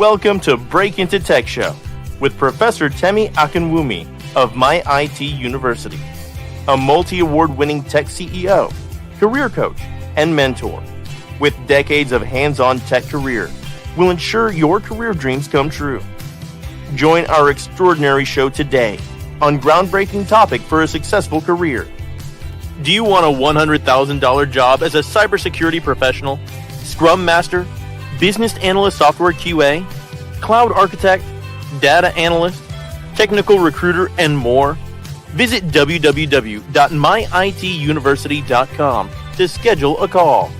Welcome to Break Into Tech Show with Professor Temi Akinwumi of My IT University, a multi-award-winning tech CEO, career coach, and mentor. With decades of hands-on tech career, will ensure your career dreams come true. Join our extraordinary show today on groundbreaking topic for a successful career. Do you want a $100,000 job as a cybersecurity professional, Scrum Master, Business Analyst Software QA, Cloud Architect, Data Analyst, Technical Recruiter, and more? Visit www.myituniversity.com to schedule a call.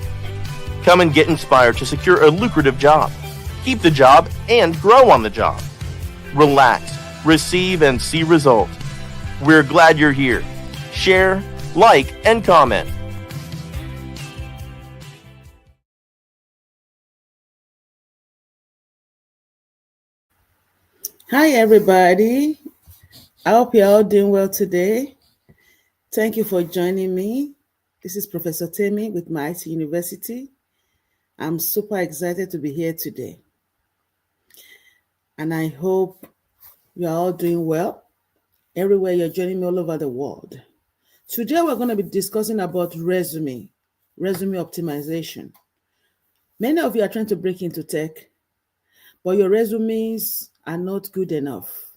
Come and get inspired to secure a lucrative job, keep the job, and grow on the job. Relax, receive, and see results. We're glad you're here. Share, like, and comment. Hi, everybody. I hope you're all doing well today. Thank you for joining me. This is Professor Temi with My IT University. I'm super excited to be here today. And I hope you're all doing well everywhere you're joining me all over the world. Today, we're going to be discussing about resume optimization. Many of you are trying to break into tech, but your resumes are not good enough.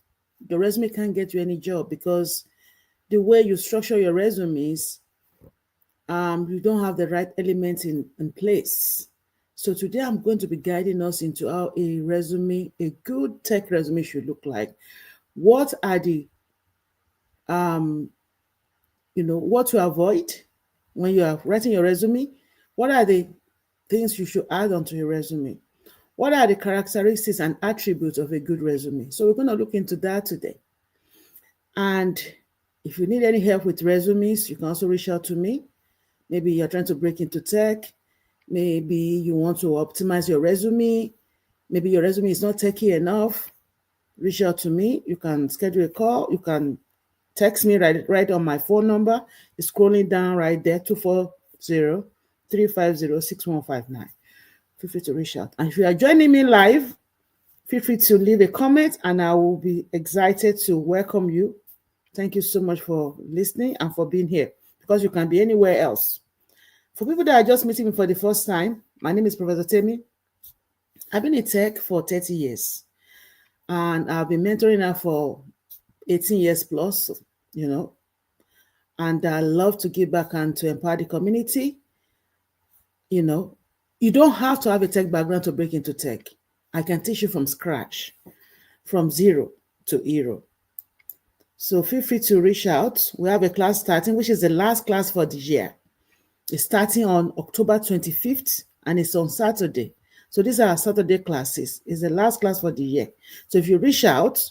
Your resume can't get you any job because the way you structure your resumes, you don't have the right elements in place. So today I'm going to be guiding us into how a good tech resume should look like. What are the, what to avoid when you are writing your resume? What are the things you should add onto your resume? What are the characteristics and attributes of a good resume? So we're going to look into that today. And if you need any help with resumes, you can also reach out to me. Maybe you're trying to break into tech. Maybe you want to optimize your resume. Maybe your resume is not techy enough. Reach out to me. You can schedule a call. You can text me right on my phone number. It's scrolling down right there, 240-350-6159. Feel free to reach out. And if you are joining me live, feel free to leave a comment and I will be excited to welcome you. Thank you so much for listening and for being here, because you can be anywhere else. For people that are just meeting me for the first time, my name is Professor Temi. I've been in tech for 30 years and I've been mentoring now for 18 years plus, and I love to give back and to empower the community. You don't have to have a tech background to break into tech. I can teach you from scratch, from zero to hero. So feel free to reach out. We have a class starting, which is the last class for the year. It's starting on October 25th and it's on Saturday. So these are our Saturday classes. It's the last class for the year. So if you reach out,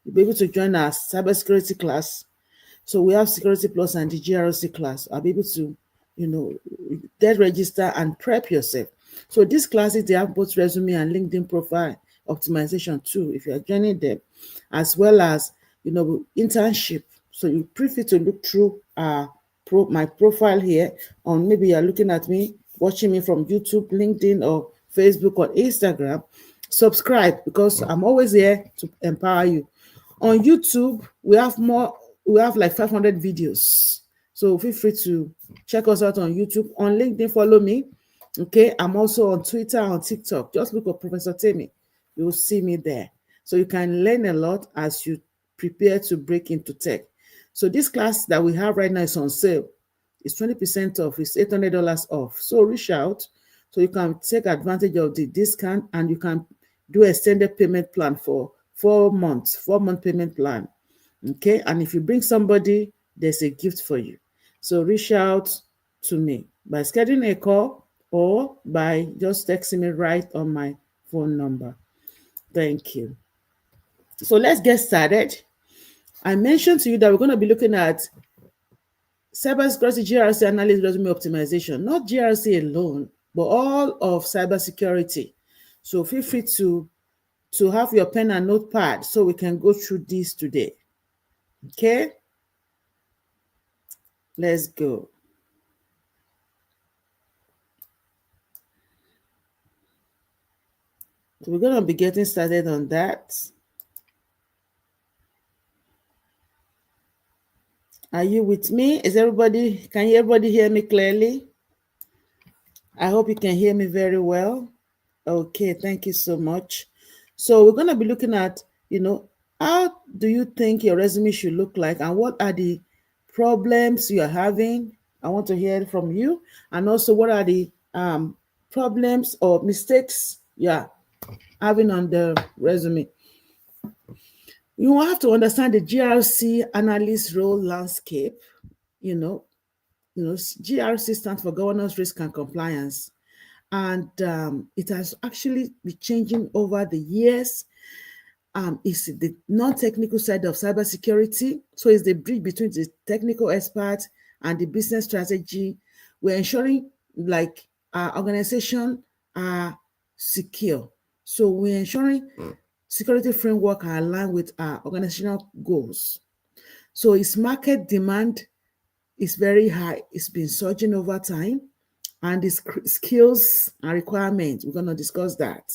you'll be able to join our cybersecurity class. So we have Security Plus and the GRC class. I'll be able to, get register and prep yourself. So these classes, they have both resume and LinkedIn profile optimization too, if you are joining them, as well as, internship. So you prefer to look through my profile here on, maybe you're looking at me, watching me from YouTube, LinkedIn, or Facebook or Instagram. Subscribe, because I'm always here to empower you. On YouTube, we have like 500 videos. So feel free to check us out on YouTube. On LinkedIn, follow me. Okay, I'm also on Twitter, on TikTok. Just look up Professor Temi. You will see me there. So you can learn a lot as you prepare to break into tech. So this class that we have right now is on sale. It's 20% off. It's $800 off. So reach out so you can take advantage of the discount and you can do extended payment plan for 4 months, 4-month payment plan. Okay, and if you bring somebody, there's a gift for you. So reach out to me by scheduling a call or by just texting me right on my phone number. Thank you. So let's get started. I mentioned to you that we're going to be looking at Cybersecurity GRC Analyst resume optimization, not GRC alone, but all of cybersecurity. So feel free to have your pen and notepad so we can go through this today. Okay? Let's go. So we're going to be getting started on that. Are you with me? Can everybody hear me clearly? I hope you can hear me very well. Okay, thank you so much. So we're going to be looking at, how do you think your resume should look like and what are the problems you are having? I want to hear it from you. And also, what are the problems or mistakes you are having on the resume? You have to understand the GRC analyst role landscape. You know, GRC stands for Governance, Risk, and Compliance. And it has actually been changing over the years. It's the non-technical side of cybersecurity. So it's the bridge between the technical experts and the business strategy. We're ensuring like our organization are secure. So we're ensuring security framework are aligned with our organizational goals. So its market demand is very high. It's been surging over time. And the skills and requirements, we're going to discuss that.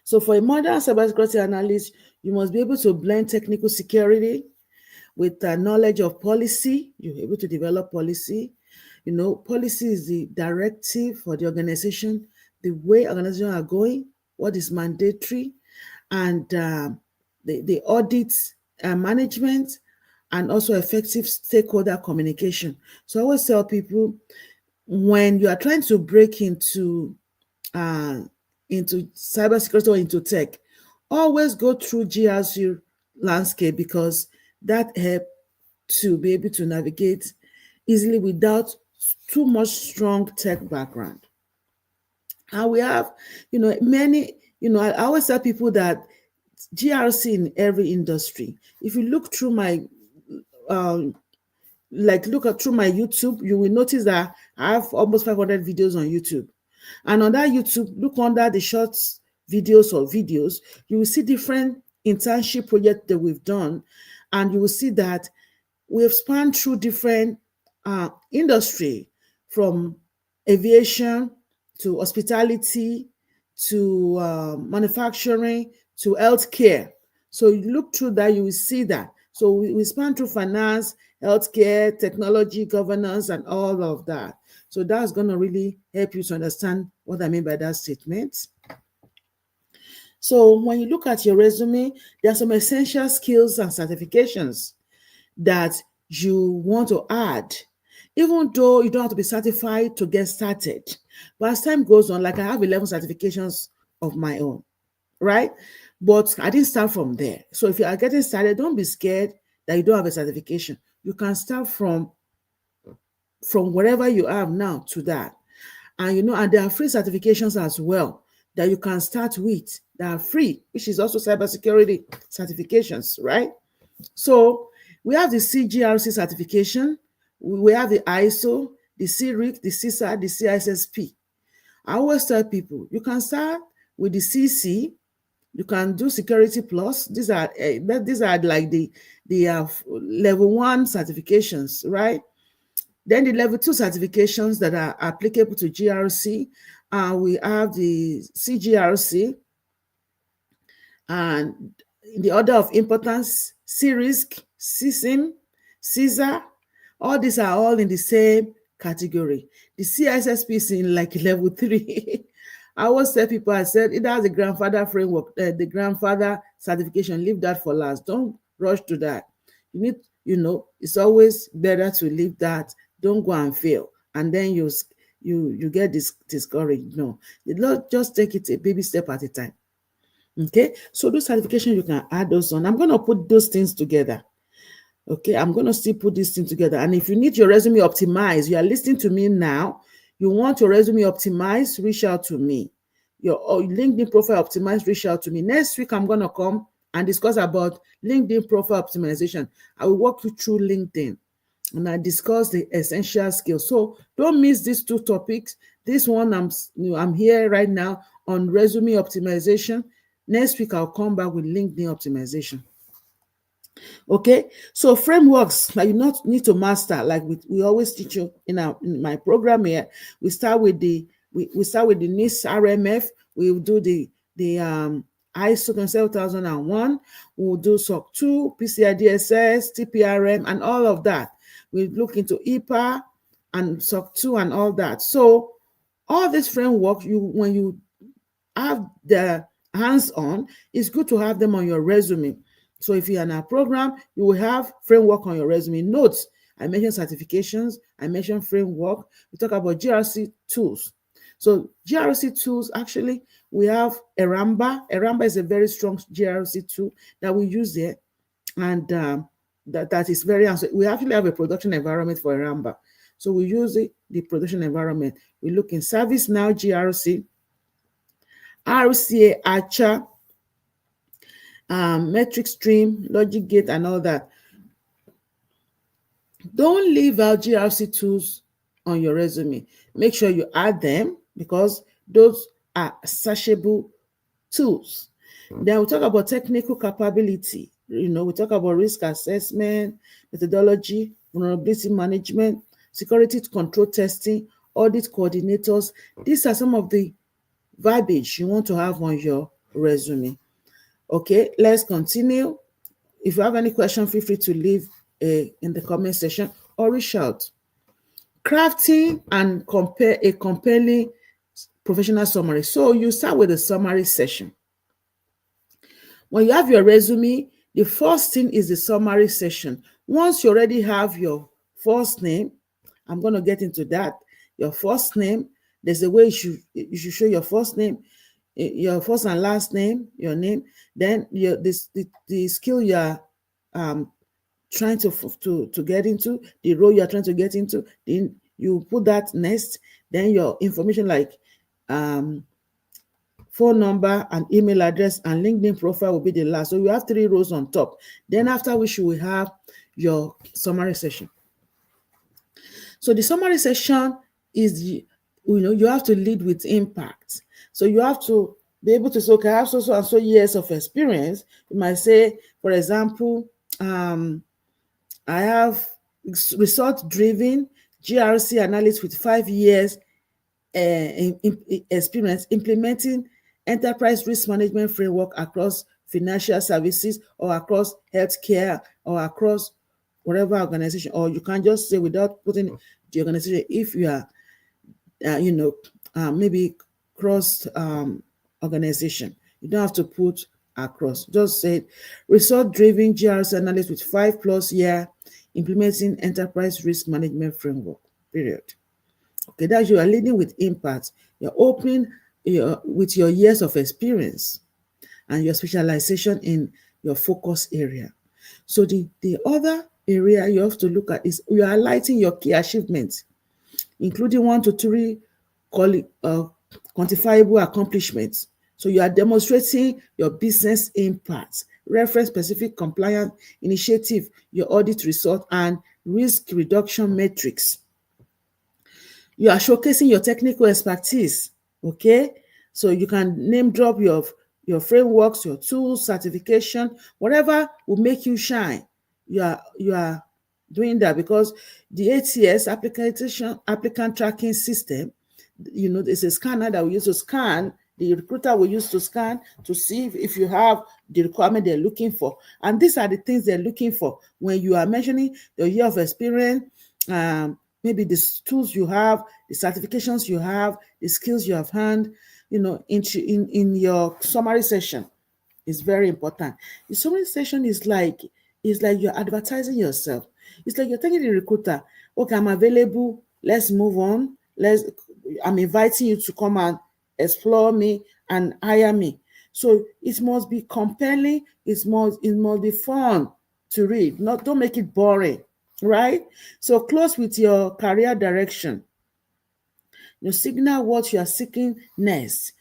So for a modern cybersecurity analyst, you must be able to blend technical security with the knowledge of policy. You're able to develop policy. Policy is the directive for the organization, the way organizations are going, what is mandatory, and the audit management, and also effective stakeholder communication. So I always tell people, when you are trying to break into cybersecurity or into tech, always go through GRC landscape, because that helps to be able to navigate easily without too much strong tech background. And we have, many, I always tell people that GRC in every industry. If you look through my through my YouTube, you will notice that I have almost 500 videos on YouTube. And on that YouTube, look under the shorts videos, you will see different internship projects that we've done. And you will see that we've spanned through different industry, from aviation to hospitality to manufacturing to healthcare. So you look through that, you will see that. So we span through finance, healthcare, technology, governance, and all of that. So that's going to really help you to understand what I mean by that statement. So when you look at your resume, there are some essential skills and certifications that you want to add, even though you don't have to be certified to get started. But as time goes on, like I have 11 certifications of my own, right? But I didn't start from there. So if you are getting started, don't be scared that you don't have a certification. You can start from wherever you have now to that. And and there are free certifications as well that you can start with that are free, which is also cybersecurity certifications, right? So we have the CGRC certification, we have the ISO, the CRIC, the CISA, the CISSP. I always tell people, you can start with the CC, you can do Security Plus. These are like the level 1 certifications, right? Then the level 2 certifications that are applicable to GRC, we have the CGRC, and in the order of importance, CRISC, CSIM, CISA, all these are all in the same category. The CISSP is in like level 3. I always tell people, I said, it has the grandfather framework, the grandfather certification, leave that for last. Don't rush to that. You need, it's always better to leave that. Don't go and fail. And then you get discouraged. No, just take it a baby step at a time. Okay, so those certifications, you can add those on. I'm going to put those things together. Okay, I'm going to still put this thing together. And if you need your resume optimized, you are listening to me now, you want your resume optimized, reach out to me. Your LinkedIn profile optimized, reach out to me. Next week, I'm going to come and discuss about LinkedIn profile optimization. I will walk you through LinkedIn and I discuss the essential skills. So don't miss these two topics. This one, I'm here right now on resume optimization. Next week, I'll come back with LinkedIn optimization. Okay, so frameworks that you not need to master, like we always teach you in my program here. We start with the NIST RMF, We will do the ISO 27001. We'll do SOC 2, PCI DSS, TPRM, and all of that. We look into EPA and SOC 2 and all that. So all this framework, when you have the hands-on, it's good to have them on your resume. So if you're in a program, you will have framework on your resume. Notes, I mentioned certifications, I mentioned framework. We talk about GRC tools. So GRC tools, actually, we have Eramba. Eramba is a very strong GRC tool that we use there. And that is very, we actually have a production environment for Eramba. So we use the production environment. We look in ServiceNow GRC, RCA, Archer, metric stream, logic gate, and all that. Don't leave out GRC tools on your resume. Make sure you add them because those are searchable tools. Then we talk about technical capability. We talk about risk assessment, methodology, vulnerability management, security control testing, audit coordinators. These are some of the verbiage you want to have on your resume. Okay, let's continue. If you have any question, feel free to leave in the comment section or reach out. Crafting and compare a compelling professional summary. So you start with a summary session. When you have your resume, the first thing is the summary session. Once you already have your first name, I'm going to get into that. Your first name, there's a way you should show your first name, your first and last name, your name, then the skill you are trying to get into, the role you are trying to get into, then you put that next, then your information like phone number and email address and LinkedIn profile will be the last. So you have 3 rows on top. Then after which you will have your summary session. So the summary session is, you have to lead with impact. So you have to be able to say, okay, I have so and so years of experience. You might say, for example, I have result-driven GRC analyst with 5 years experience implementing enterprise risk management framework across financial services or across healthcare or across whatever organization. Or you can just say without putting the organization, if you are, maybe cross organization, you don't have to put across. Just say result-driven GRC analyst with 5+ year implementing enterprise risk management framework, period. Okay, that you are leading with impact. You're opening with your years of experience and your specialization in your focus area. So the other area you have to look at is you are highlighting your key achievements, including 1 to 3 quantifiable accomplishments. So you are demonstrating your business impact, reference specific compliance initiative, your audit result, and risk reduction metrics. You are showcasing your technical expertise, okay? So you can name drop your frameworks, your tools, certification, whatever will make you shine. You are doing that because the ATS applicant tracking system, there's a scanner that we use to scan. The recruiter will use to scan to see if you have the requirement they're looking for. And these are the things they're looking for when you are mentioning your year of experience, maybe the tools you have, the certifications you have, the skills you have had, in your summary session is very important. The summary session is like you're advertising yourself. It's like you're telling the recruiter, okay, I'm available, let's move on. I'm inviting you to come and explore me and hire me. So it must be compelling, it must be fun to read. Don't make it boring, right? So close with your career direction. Signal what you are seeking next,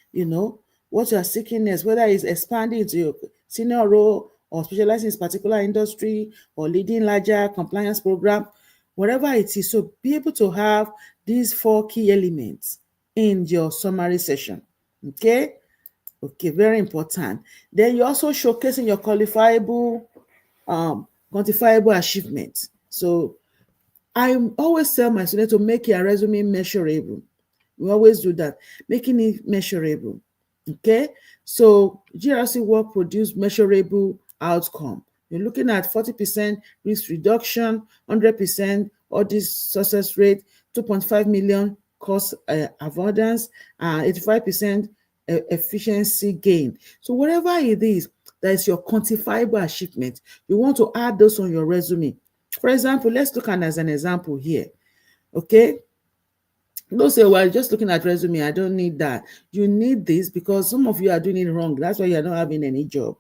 what you are seeking next, whether it's expanding into your senior role or specializing in a particular industry or leading larger compliance program, whatever it is. So be able to have these 4 key elements in your summary session. Okay, very important. Then you're also showcasing your quantifiable achievements. So I always tell my students to make your resume measurable. We always do that, making it measurable. Okay, so GRC work produce measurable outcome. You're looking at 40% risk reduction, 100% audit success rate, 2.5 million cost avoidance, and 85% efficiency gain. So whatever it is, that is your quantifiable achievement. You want to add those on your resume. For example, let's look at as an example here. Okay, don't say, well, just looking at resume, I don't need that. You need this because some of you are doing it wrong. That's why you're not having any job.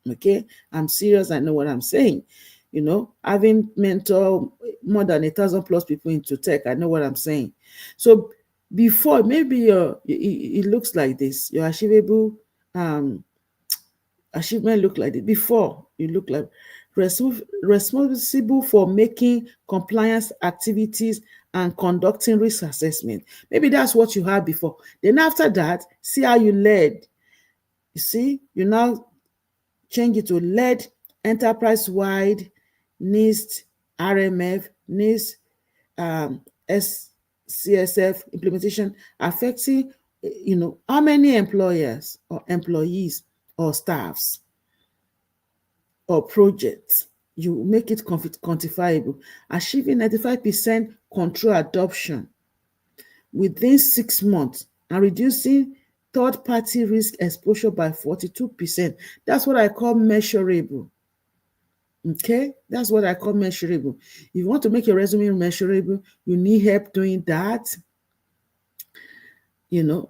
Okay, I'm serious. I know what I'm saying. You know, having mentor more than 1,000+ people into tech, I know what I'm saying. So before, maybe it looks like this. Your achievable achievement look like this. Before, you look like responsible for making compliance activities and conducting risk assessment. Maybe that's what you had before. Then after that, see how you led. You see, you now change it to led enterprise-wide NIST, RMF, NIST, SCSF implementation affecting, how many employers or employees or staffs or projects. You make it quantifiable. Achieving 95% control adoption within 6 months and reducing third-party risk exposure by 42%. That's what I call measurable. Okay, that's what I call measurable. If you want to make your resume measurable, you need help doing that.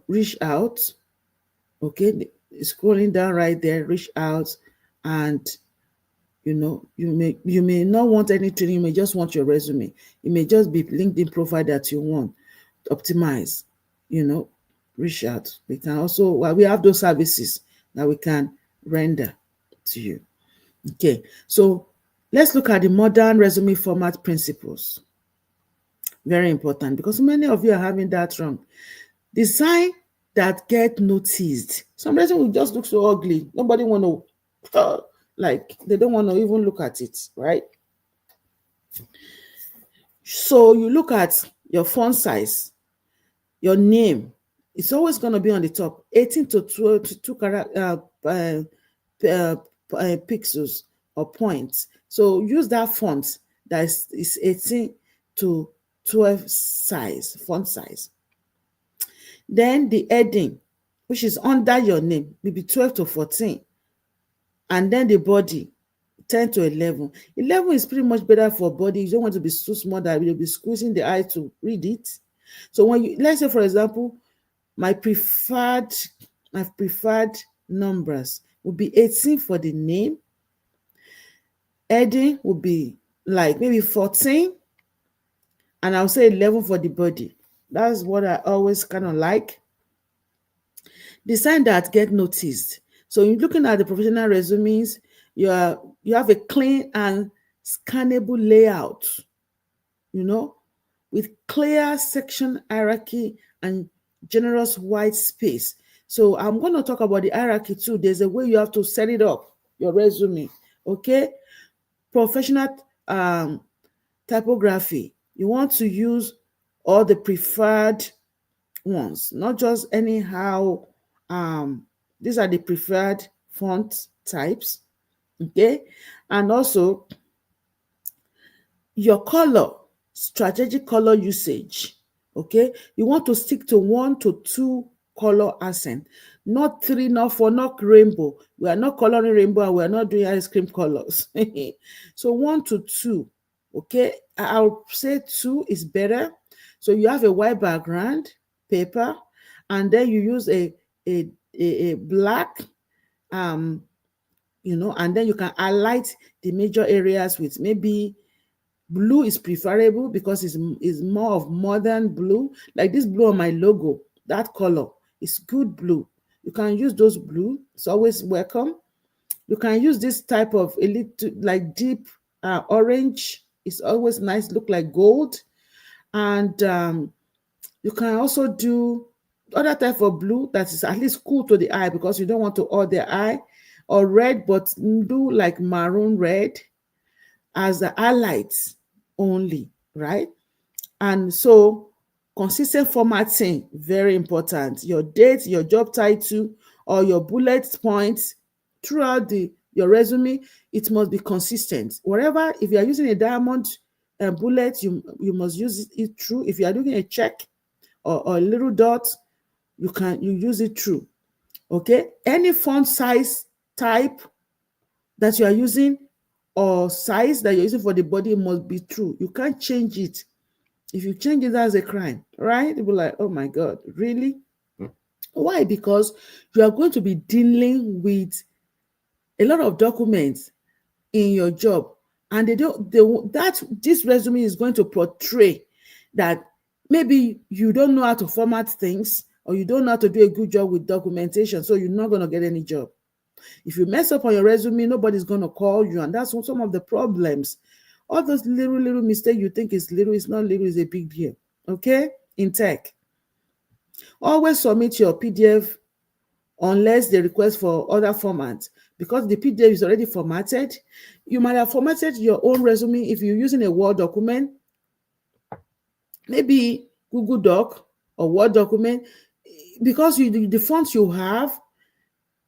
Reach out. Okay, scrolling down right there, reach out, and you may not want any training. You may just want your resume. It may just be LinkedIn profile that you want. Optimize. Reach out. We can also, we have those services that we can render to you. Okay, so let's look at the modern resume format principles. Very important because many of you are having that wrong. Design that get noticed. Some resume will just look so ugly. Nobody want to, they don't want to even look at it, right? So you look at your font size, your name. It's always going to be on the top, 18 to 22 pixels or points. So use that font that is 18 to 12 size, font size. Then the heading, which is under your name, will be 12 to 14. And then the body, 10 to 11. 11 is pretty much better for body. You don't want to be so small that you'll be squeezing the eye to read it. So when you, let's say, for example, my preferred numbers would be 18 for the name. Heading would be like maybe 14. And I'll say 11 for the body. That's what I always kind of like. Design that get noticed. So you're looking at the professional resumes, you have a clean and scannable layout, with clear section hierarchy and generous white space. So I'm going to talk about the hierarchy too. There's a way you have to set it up, your resume, okay? Professional typography. You want to use all the preferred ones, not just anyhow. These are the preferred font types, okay? And also your color, strategic color usage, okay? You want to stick to 1 to 2 color accent, not 3, not 4, not rainbow. We are not coloring rainbow and we are not doing ice cream colors. So 1 to 2, okay? I'll say 2 is better. So you have a white background paper, and then you use a black, and then you can highlight the major areas with maybe blue is preferable because it's more of modern blue. Like this blue on my logo, that color is good blue. You can use those blue. It's always welcome. You can use this type of a little like deep orange. It's always nice, look like gold. And you can also do other type of blue that is at least cool to the eye because you don't want to hurt the eye, or red, but do like maroon red as the highlights only, right? And so Consistent formatting, very important. Your date, your job title, or your bullet points throughout your resume, it must be consistent. Whatever, if you are using a diamond bullet, you must use it through. If you are doing a check or a little dot, you use it through. Okay, any font size type that you are using or size that you're using for the body must be true. You can't change it. If you change it, that's a crime, right? People are like, oh my God, really? Why? Because you are going to be dealing with a lot of documents in your job, and this resume is going to portray that maybe you don't know how to format things, or you don't know how to do a good job with documentation, so you're not going to get any job. If you mess up on your resume, nobody's going to call you, and that's some of the problems. All those little mistakes you think is little, it's not little, it's a big deal. Okay? In tech. Always submit your PDF unless they request for other formats, because the PDF is already formatted. You might have formatted your own resume if you're using a Word document, maybe Google Doc or Word document, because the fonts you have,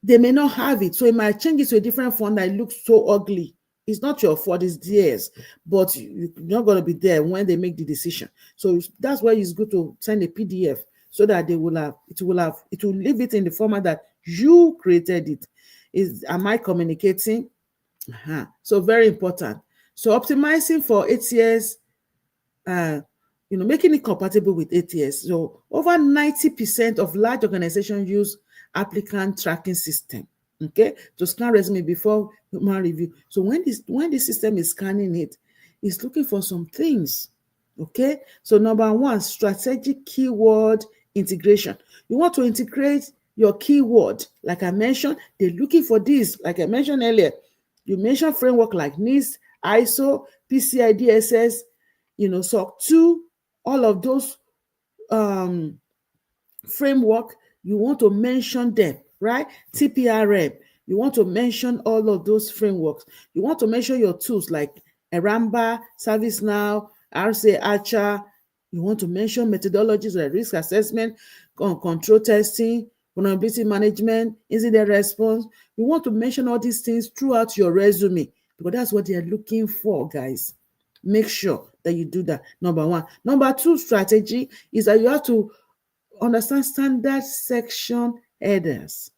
they may not have it. So it might change it to a different font that looks so ugly. It's not your fault, it's theirs, but you're not going to be there when they make the decision. So that's why it's good to send a PDF, so that it will leave it in the format that you created it. Am I communicating? So very important. So optimizing for ATS, making it compatible with ATS. So over 90% of large organizations use applicant tracking system, okay, to scan resume before human review. So when this system is scanning it, it's looking for some things, okay? So number one, strategic keyword integration. You want to integrate your keyword. Like I mentioned, they're looking for this. Like I mentioned earlier, you mentioned framework like NIST, ISO, PCI DSS, SOC 2, all of those framework, you want to mention them, right? TPRM, you want to mention all of those frameworks. You want to mention your tools like Eramba, ServiceNow, RCA Archer. You want to mention methodologies like risk assessment, control testing, vulnerability management, incident response. You want to mention all these things throughout your resume, because that's what they're looking for, guys. Make sure that you do that, number one. Number two strategy is that you have to understand standard section headers,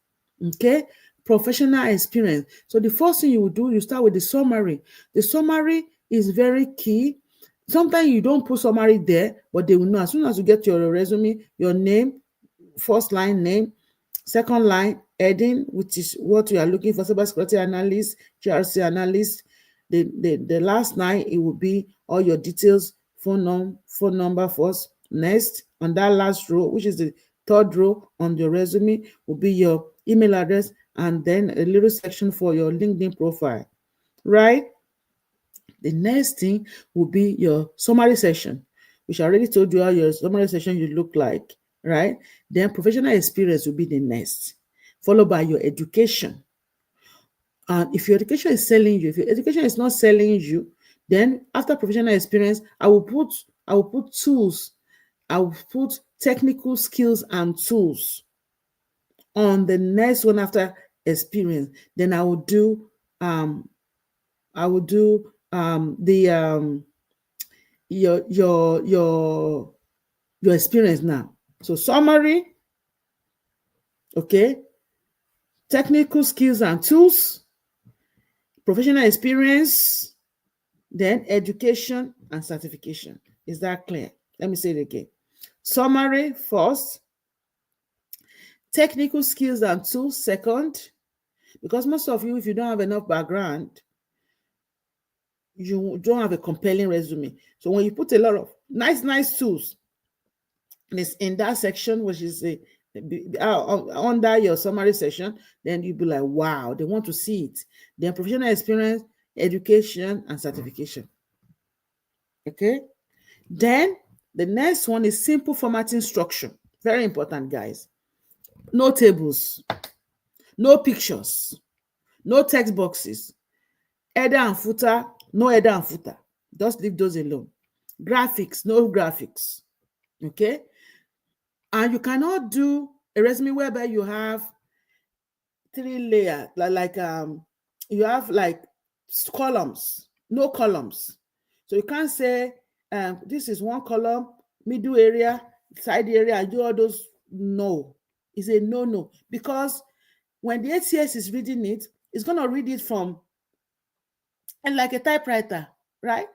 okay? Professional experience. So the first thing you will do, you start with the summary. The summary is very key. Sometimes you don't put summary there, but they will know as soon as you get your resume, your name, first line name, second line heading, which is what you are looking for, cybersecurity analyst, GRC analyst. The last line, it will be all your details, phone number first. Next, on that last row, which is the third row on your resume, will be your email address, and then a little section for your LinkedIn profile, right? The next thing will be your summary section, which I already told you how your summary section should look like, right? Then professional experience will be the next, followed by your education. And if your education is selling you, if your education is not selling you, then after professional experience, I will put tools. I will put technical skills and tools on the next one after experience. Then I will do your experience now. So summary, okay, technical skills and tools, professional experience, then education and certification. Is that clear? Let me say it again. Summary first, technical skills and tools second, because most of you, if you don't have enough background, you don't have a compelling resume. So when you put a lot of nice tools in that section, which is under your summary section, then you'll be like, wow, they want to see it. Then professional experience, education, and certification. Okay? Then the next one is simple formatting structure. Very important, guys. No tables, no pictures, no text boxes, header and footer, no header and footer. Just leave those alone. Graphics, no graphics. Okay. And you cannot do a resume whereby you have 3 layers, you have like columns, no columns. So you can't say this is one column, middle area, side area, and do all those. No, it's a no, because when the ATS is reading it, it's going to read it from, and like a typewriter, right?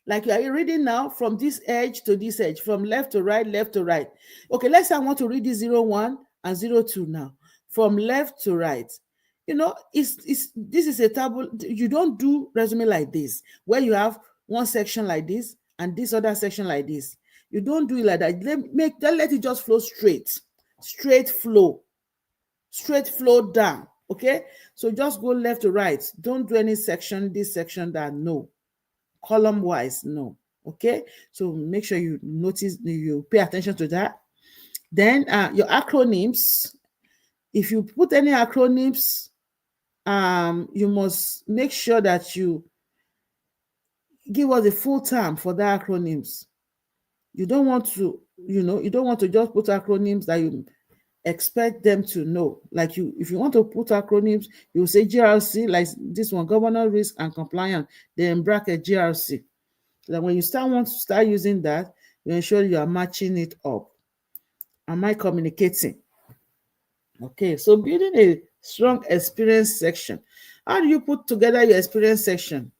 Like you are reading now from this edge to this edge, from left to right, left to right. Okay, let's say I want to read this 01 and 02 now, from left to right. You know, this is a table. You don't do resume like this, where you have one section like this and this other section like this. You don't do it like that. Let it just flow straight flow down. Okay, so just go left to right. Don't do any section, this section, that. No, column wise, no. Okay, so make sure you notice, you pay attention to that. Then your acronyms, if you put any acronyms, you must make sure that you give us a full term for the acronyms. You don't want to, you don't want to just put acronyms that you expect them to know. Like if you want to put acronyms, you say GRC, like this one, governance, risk and compliance, then bracket GRC. So that when you want to start using that, you ensure you are matching it up. Am I communicating? Okay, so building a strong experience section. How do you put together your experience section?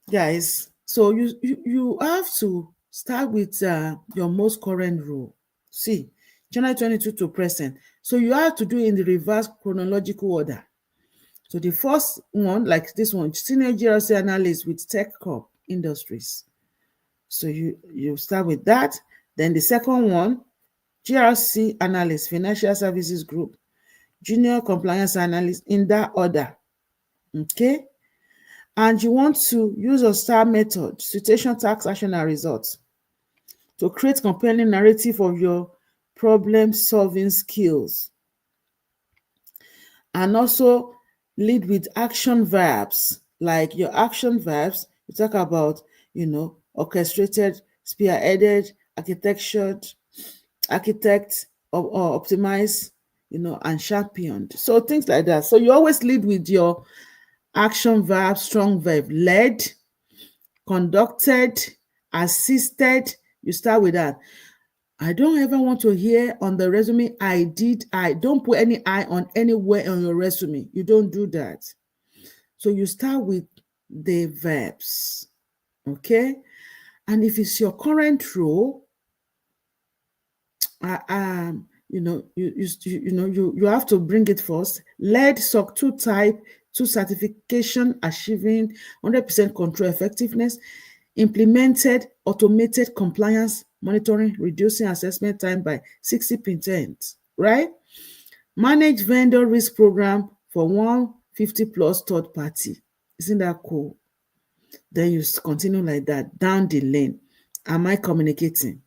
Guys, so you have to start with your most current role. See, January 22 to present. So you have to do it in the reverse chronological order. So the first one, like this one, Senior GRC Analyst with Tech Corp Industries. So you start with that. Then the second one, GRC Analyst, Financial Services Group, Junior Compliance Analyst, in that order. Okay? And you want to use a STAR method, situation, task, action, and results, to create compelling narrative of your problem-solving skills. And also lead with action verbs. Like your action verbs, you talk about, orchestrated, spearheaded, architect, or optimized, and championed. So things like that. So you always lead with your action verb, strong verb. Led, conducted, assisted. You start with that. I don't ever want to hear on the resume, I did. Don't put any I on anywhere on your resume. You don't do that. So you start with the verbs. Okay? And if it's your current role, you have to bring it first. Led SOC 2 type 2 certification, achieving 100% control effectiveness. Implemented automated compliance monitoring, reducing assessment time by 60%, right? Manage vendor risk program for 150 plus third party. Isn't that cool? Then you continue like that down the lane. Am I communicating?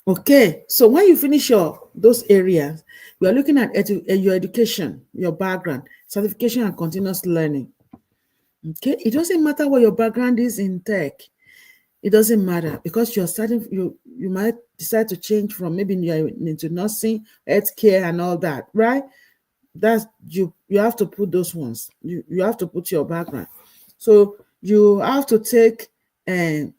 Okay, so when you finish those areas, you are looking at your education, your background, certification, and continuous learning. Okay, it doesn't matter what your background is in tech. It doesn't matter, because you're starting, you might decide to change from, maybe you're into nursing, healthcare, and all that, right? That's you have to put those ones. You have to put your background. So you have to take into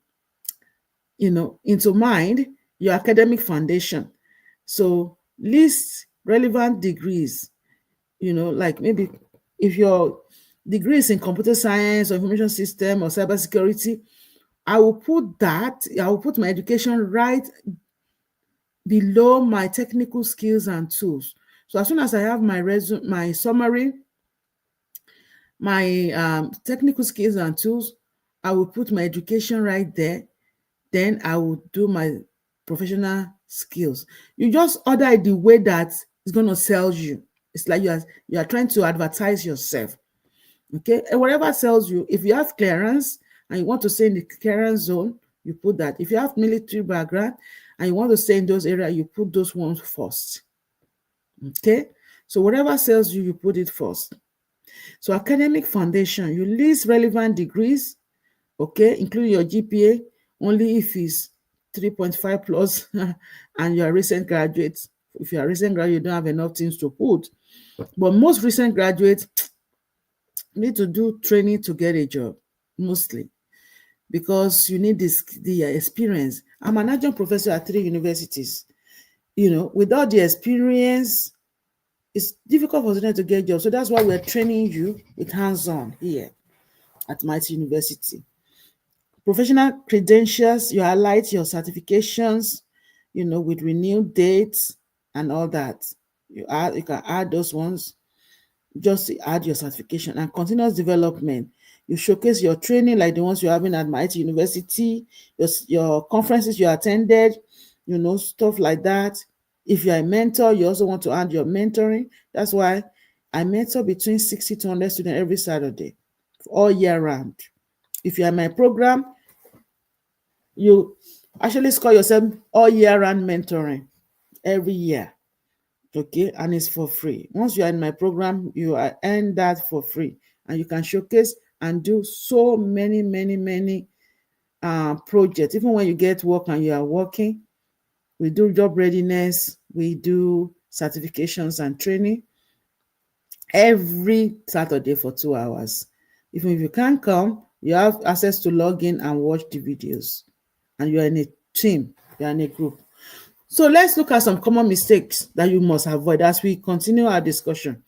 mind your academic foundation. So list relevant degrees, like maybe if your degree is in computer science or information system or cybersecurity, I will put my education right below my technical skills and tools. So as soon as I have my resume, my summary, my technical skills and tools, I will put my education right there. Then I will do my professional skills. You just order it the way that it's going to sell you. It's like you are trying to advertise yourself. Okay, and whatever sells you, if you have clearance and you want to stay in the clearance zone, you put that. If you have military background and you want to stay in those areas, you put those ones first. Okay, so whatever sells you, you put it first. So academic foundation, you list relevant degrees, okay, including your GPA, only if it's 3.5 plus and you're a recent graduate. If you're a recent graduate, you don't have enough things to put. But most recent graduates need to do training to get a job, mostly, because you need the experience. I'm an adjunct professor at 3 universities. Without the experience, it's difficult for students to get jobs. So that's why we're training you with hands-on here at Mighty University. Professional credentials, you highlight your certifications, with renewed dates and all that. You can add those ones, just add your certification. And continuous development, you showcase your training like the ones you're having at Mighty University, your conferences you attended, stuff like that. If you're a mentor, you also want to add your mentoring. That's why I mentor between 60 to 100 students every Saturday, all year round. If you're in my program, you actually score yourself all year round mentoring every year. Okay, and it's for free. Once you are in my program, you earn that for free, and you can showcase and do so many projects. Even when you get work and you are working, we do job readiness, we do certifications and training every Saturday for 2 hours. Even if you can't come, you have access to log in and watch the videos, and you're in a team, you're in a group. So let's look at some common mistakes that you must avoid as we continue our discussion.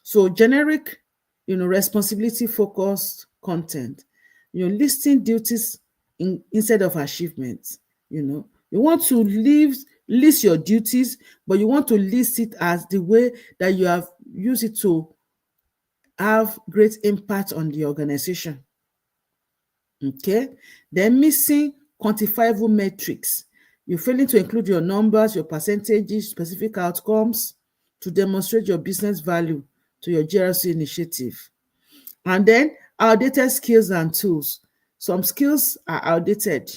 So generic, responsibility-focused content, listing duties instead of achievements. You want to list your duties, but you want to list it as the way that you have used it to have great impact on the organization. Okay, then missing quantifiable metrics. You're failing to include your numbers, your percentages, specific outcomes to demonstrate your business value to your GRC initiative. And then outdated skills and tools. Some skills are outdated.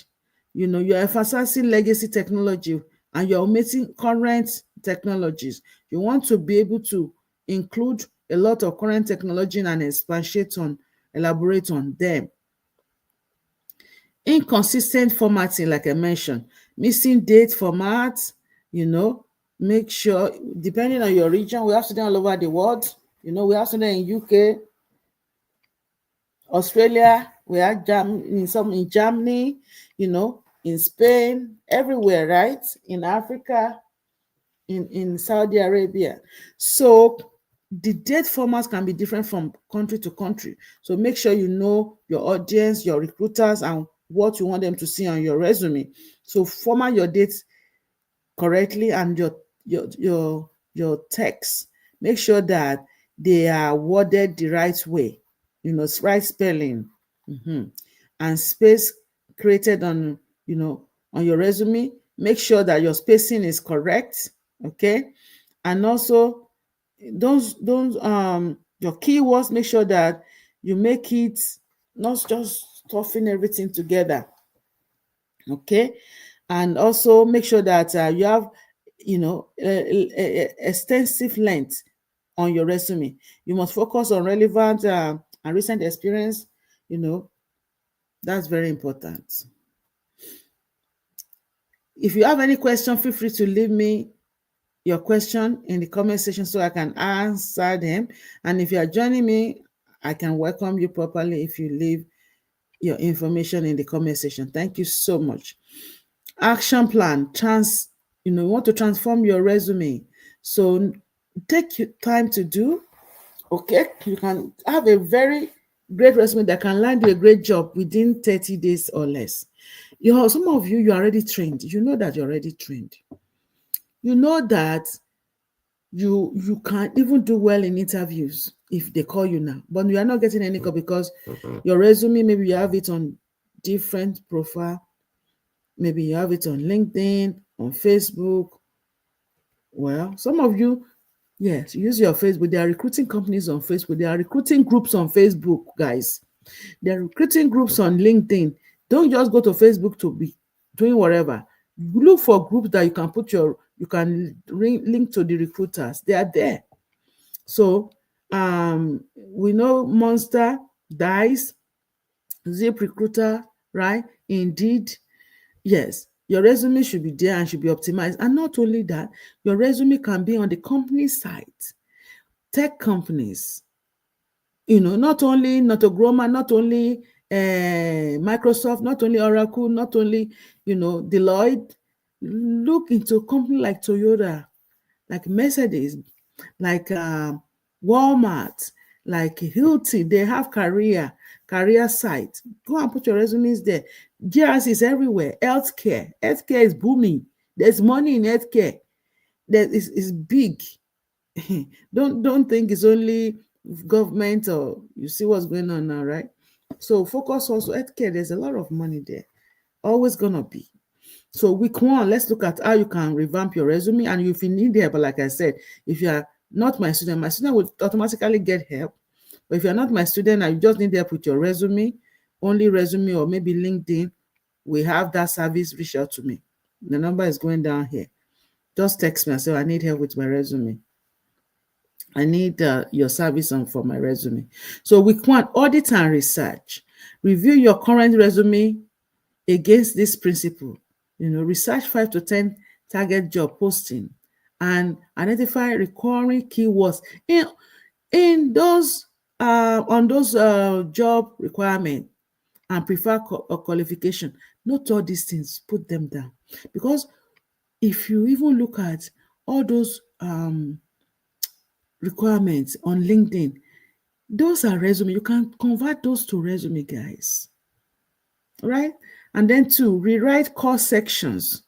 You're emphasizing legacy technology and you're omitting current technologies. You want to be able to include a lot of current technology and elaborate on them. Inconsistent formatting, like I mentioned, missing date formats, make sure, depending on your region, we have students all over the world. We have students in UK, Australia, we have some in Germany, in Spain, everywhere, right? In Africa, in Saudi Arabia. So the date formats can be different from country to country. So make sure you know your audience, your recruiters, and what you want them to see on your resume. So format your dates correctly and your text. Make sure that they are worded the right way, right spelling, and space created on your resume. Make sure that your spacing is correct, okay? And also those your keywords, make sure that you make it not just stuffing everything together, okay? And also make sure that you have extensive length on your resume. You must focus on relevant and recent experience. That's very important. If you have any question, feel free to leave me your question in the comment section so I can answer them. And if you are joining me, I can welcome you properly if you leave your information in the comment section. Thank you so much. Action plan. You want to transform your resume. So take your time to do. Okay, you can have a very great resume that can land you a great job within 30 days or less. Some of you are already trained. You know that you're already trained. You know that you can even do well in interviews if they call you now, but you are not getting any call because your resume, maybe you have it on different profile, maybe you have it on LinkedIn, on Facebook. Well, some of you, yes, use your Facebook. There are recruiting companies on Facebook. There are recruiting groups on Facebook, guys. There are recruiting groups on LinkedIn. Don't just go to Facebook to be doing whatever. Look for groups that you can link to the recruiters. They are there. So we know Monster, Dice, Zip Recruiter, right? Indeed, yes, your resume should be there and should be optimized. And not only that, your resume can be on the company site, tech companies, not only Notogroma, not only Microsoft, not only Oracle, not only, Deloitte. Look into a company like Toyota, like Mercedes, like Walmart, like Hilti. They have career sites. Go and put your resumes there. GRC is everywhere. Healthcare is booming. There's money in healthcare. That is big. Don't think it's only government, or you see what's going on now, right? So focus also healthcare. There's a lot of money there. Always gonna be. So week one, let's look at how you can revamp your resume. And if you need help, but like I said, if you are not my student will automatically get help. But if you're not my student and you just need help with your resume, only resume or maybe LinkedIn, we have that service. Reach out to me. The number is going down here. Just text me and say, I need help with my resume. I need your service for my resume. So week one, audit and research. Review your current resume against this principle. Research 5 to 10 target job posting and identify recurring keywords in those on those job requirement and prefer qualification. Note all these things, put them down, because if you even look at all those requirements on LinkedIn, those are resume. You can convert those to resume, guys. Right? And then two, rewrite core sections.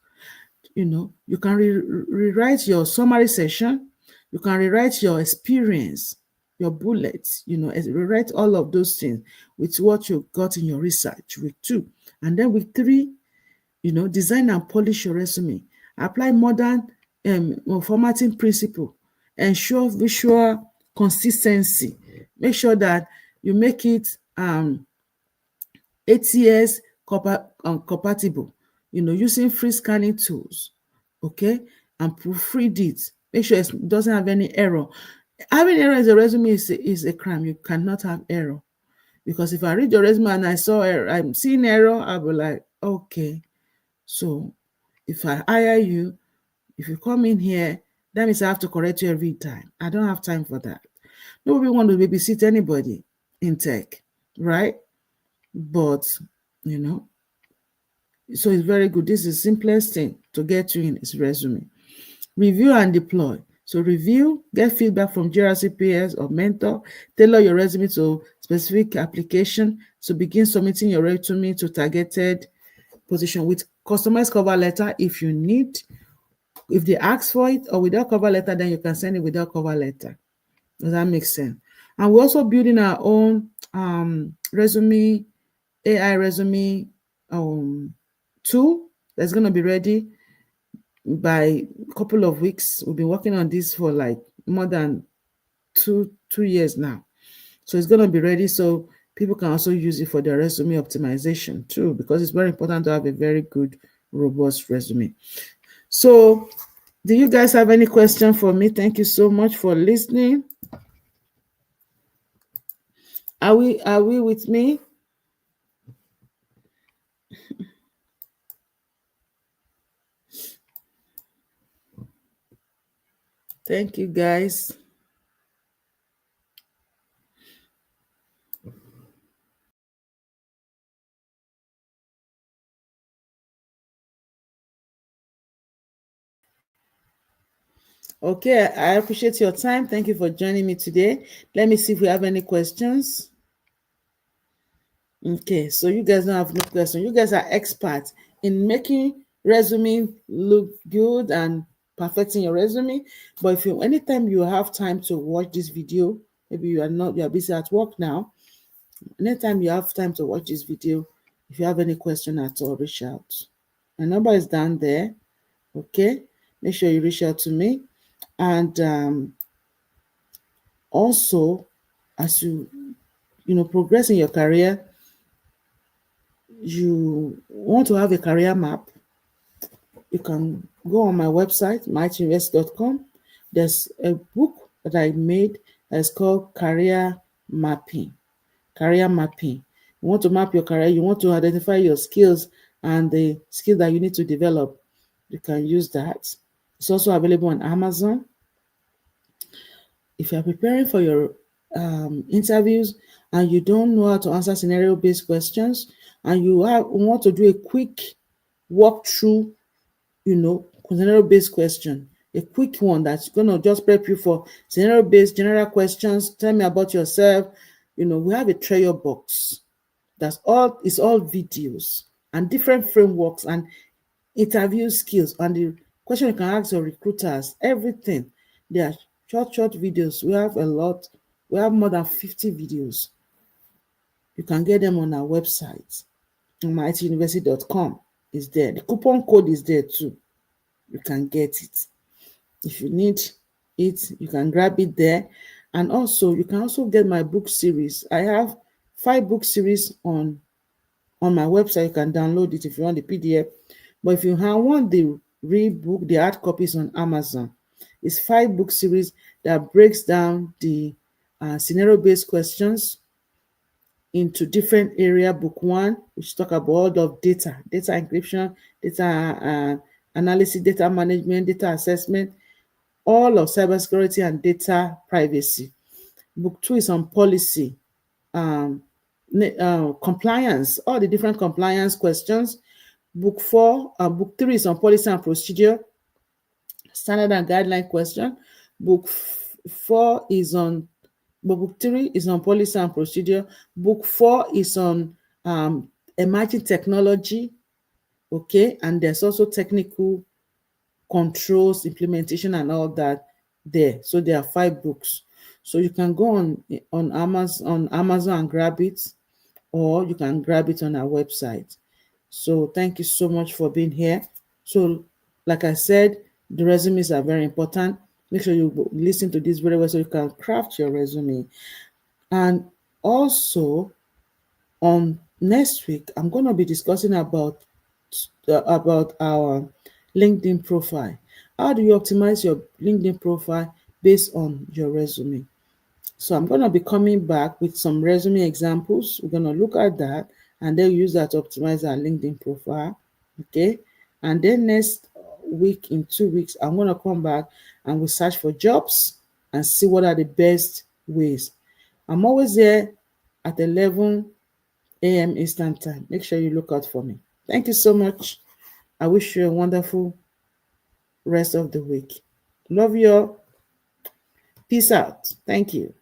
You can rewrite your summary section. You can rewrite your experience, your bullets, rewrite all of those things with what you got in your research. Week two. And then week three, design and polish your resume. Apply modern formatting principle. Ensure visual consistency. Make sure that you make it ATS compatible, using free scanning tools, okay, and proofread it. Make sure it doesn't have any error. Having error in the resume is a crime. You cannot have error, because if I read your resume and I saw error, I'm seeing error, I'll be like, okay. So if I hire you, if you come in here, that means I have to correct you every time. I don't have time for that. Nobody want to babysit anybody in tech, right? But so it's very good. This is the simplest thing to get you in is resume. Review and deploy. So review, get feedback from GRC peers or mentor, tailor your resume to specific application. So begin submitting your resume to targeted position with customized cover letter if you need. If they ask for it, or without cover letter, then you can send it without cover letter. Does that make sense? And we're also building our own resume, AI resume tool that's going to be ready by a couple of weeks. We've been working on this for like more than two years now. So it's going to be ready so people can also use it for their resume optimization too, because it's very important to have a very good, robust resume. So do you guys have any question for me? Thank you so much for listening. Are we with me? Thank you, guys. Okay, I appreciate your time. Thank you for joining me today. Let me see if we have any questions. Okay, so you guys don't have no question. You guys are experts in making resume look good and perfecting your resume. But if anytime you have time to watch this video, maybe you are busy at work now. Anytime you have time to watch this video, if you have any question at all, reach out. My number is down there. Okay, make sure you reach out to me. And also, as you progress in your career, you want to have a career map, you can go on my website, mightyinvest.com. There's a book that I made that's called Career Mapping. Career Mapping. You want to map your career, you want to identify your skills and the skill that you need to develop, you can use that. It's also available on Amazon. If you're preparing for your interviews and you don't know how to answer scenario-based questions, and you want to do a quick walkthrough, scenario-based question, a quick one that's going to just prep you for scenario-based general questions. Tell me about yourself. We have a treasure box. It's all videos and different frameworks and interview skills and the question you can ask your recruiters, everything. They are short videos. We have a lot. We have more than 50 videos. You can get them on our website, myituniversity.com. Is there. The coupon code is there too. You can get it. If you need it, you can grab it there. And also, you can also get my book series. I have 5 book series on my website. You can download it if you want the PDF. But if you want the real book, the hard copies on Amazon. It's 5 book series that breaks down the scenario-based questions into different area. Book 1, which talk about all of data encryption, data analysis, data management, data assessment, all of cybersecurity and data privacy. Book 2 is on policy, compliance, all the different compliance questions. Book 3 is on policy and procedure, standard and guideline question. Book 3 is on policy and procedure. Book 4 is on emerging technology. Okay, and there's also technical controls, implementation, and all that there. So there are 5 books. So you can go on Amazon and grab it, or you can grab it on our website. So thank you so much for being here. So like I said, the resumes are very important. Make sure you listen to this very well so you can craft your resume. And also on next week, I'm going to be discussing about our LinkedIn profile. How do you optimize your LinkedIn profile based on your resume? So I'm going to be coming back with some resume examples. We're going to look at that and then use that to optimize our LinkedIn profile. Okay. And then next week, in 2 weeks, I'm going to come back and we'll search for jobs and see what are the best ways. I'm always there at 11 a.m. Eastern Time. Make sure you look out for me. Thank you so much. I wish you a wonderful rest of the week. Love you all. Peace out. Thank you.